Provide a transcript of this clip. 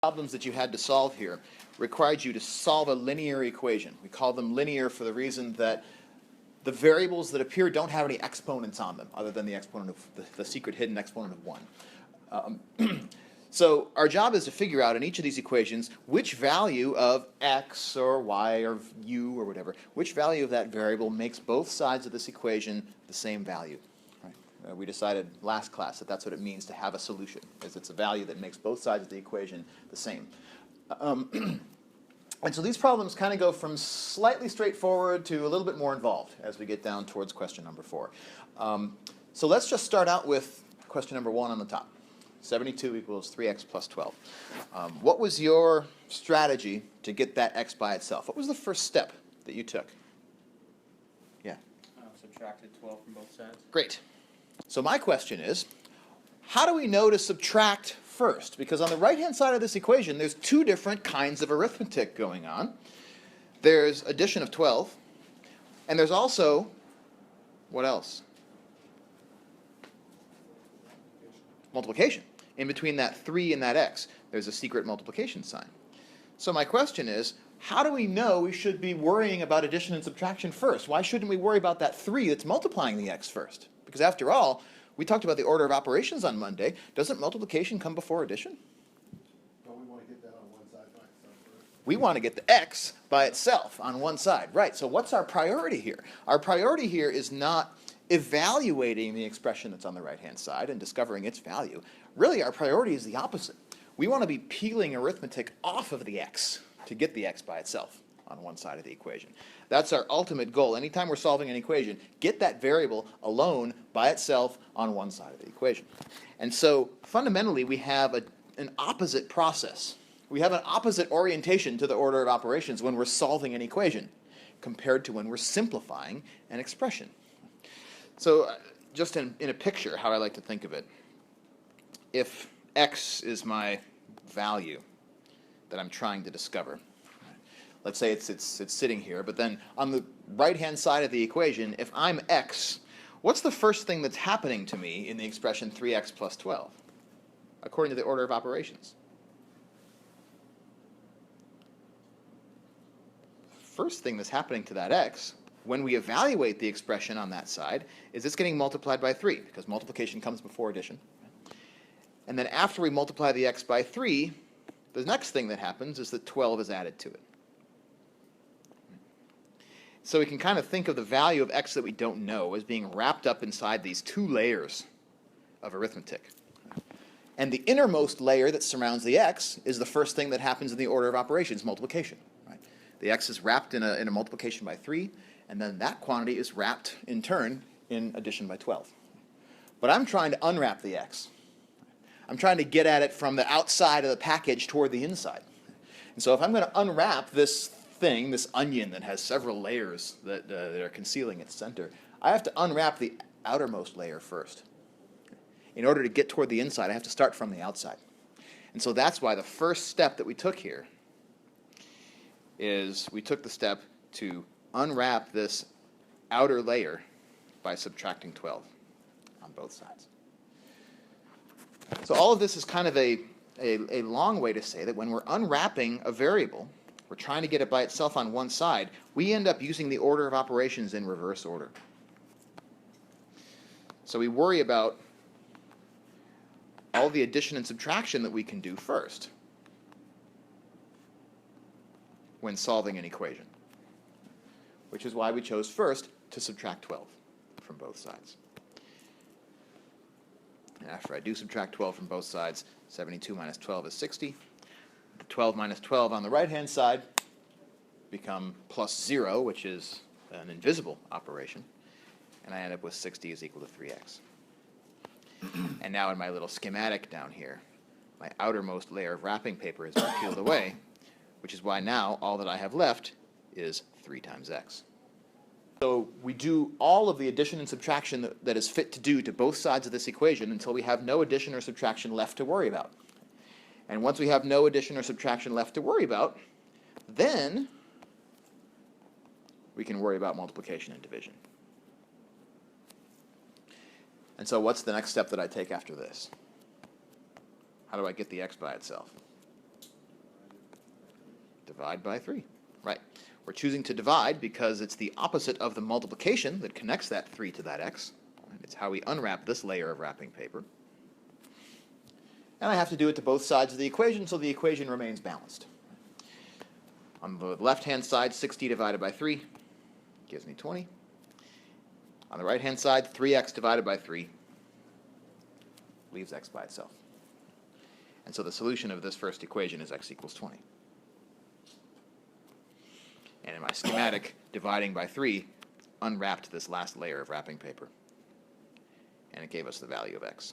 Problems that you had to solve here required you to solve a linear equation. We call them linear for the reason that the variables that appear don't have any exponents on them other than the exponent of the secret hidden exponent of 1. So our job is to figure out in each of these equations which value of x or y or u or whatever, which value of that variable makes both sides of this equation the same value. Right? We decided last class that that's what it means to have a solution, is it's a value that makes both sides of the equation the same. And so these problems kind of go from slightly straightforward to a little bit more involved as we get down towards question number 4. So let's just start out with question number 1 on the top. 72 equals 3x plus 12. What was your strategy to get that x by itself? What was the first step that you took? Yeah? Subtracted 12 from both sides. Great. So my question is, how do we know to subtract first? Because on the right-hand side of this equation, there's two different kinds of arithmetic going on. There's addition of 12, and there's also, what else? Multiplication. In between that 3 and that x, there's a secret multiplication sign. So my question is, how do we know we should be worrying about addition and subtraction first? Why shouldn't we worry about that 3 that's multiplying the x first? Because after all, we talked about the order of operations on Monday. Doesn't multiplication come before addition? Don't we want to get that on one side by itself first? We want to get the x by itself on one side. Right, so what's our priority here? Our priority here is not evaluating the expression that's on the right-hand side and discovering its value. Really, our priority is the opposite. We want to be peeling arithmetic off of the x to get the x by itself on one side of the equation. That's our ultimate goal. Anytime we're solving an equation, get that variable alone by itself on one side of the equation. And so fundamentally, we have an opposite process. We have an opposite orientation to the order of operations when we're solving an equation compared to when we're simplifying an expression. So just in a picture, how I like to think of it, if x is my value that I'm trying to discover, let's say it's sitting here, but then on the right-hand side of the equation, if I'm x, what's the first thing that's happening to me in the expression 3x plus 12, according to the order of operations? First thing that's happening to that x, when we evaluate the expression on that side, is it's getting multiplied by 3, because multiplication comes before addition. And then after we multiply the x by 3, the next thing that happens is that 12 is added to it. So we can kind of think of the value of x that we don't know as being wrapped up inside these two layers of arithmetic. And the innermost layer that surrounds the x is the first thing that happens in the order of operations, multiplication. Right? The x is wrapped in a multiplication by 3, and then that quantity is wrapped, in turn, in addition by 12. But I'm trying to unwrap the x. I'm trying to get at it from the outside of the package toward the inside. And so if I'm going to unwrap this thing, this onion that has several layers that are concealing its center, I have to unwrap the outermost layer first. In order to get toward the inside, I have to start from the outside. And so that's why the first step that we took here is we took the step to unwrap this outer layer by subtracting 12 on both sides. So all of this is kind of a long way to say that when we're unwrapping a variable, we're trying to get it by itself on one side, we end up using the order of operations in reverse order. So we worry about all the addition and subtraction that we can do first when solving an equation, which is why we chose first to subtract 12 from both sides. And after I do subtract 12 from both sides, 72 minus 12 is 60. The 12 minus 12 on the right-hand side become plus 0, which is an invisible operation. And I end up with 60 is equal to 3x. And now in my little schematic down here, my outermost layer of wrapping paper has been peeled away, which is why now all that I have left is 3 times x. So we do all of the addition and subtraction that is fit to do to both sides of this equation until we have no addition or subtraction left to worry about. And once we have no addition or subtraction left to worry about, then we can worry about multiplication and division. And so what's the next step that I take after this? How do I get the x by itself? divide by 3. Right. We're choosing to divide because it's the opposite of the multiplication that connects that 3 to that x. And it's how we unwrap this layer of wrapping paper. And I have to do it to both sides of the equation so the equation remains balanced. On the left-hand side, 60 divided by 3 gives me 20. On the right-hand side, 3x divided by 3 leaves x by itself. And so the solution of this first equation is x equals 20. And in my schematic, dividing by 3 unwrapped this last layer of wrapping paper. And it gave us the value of x.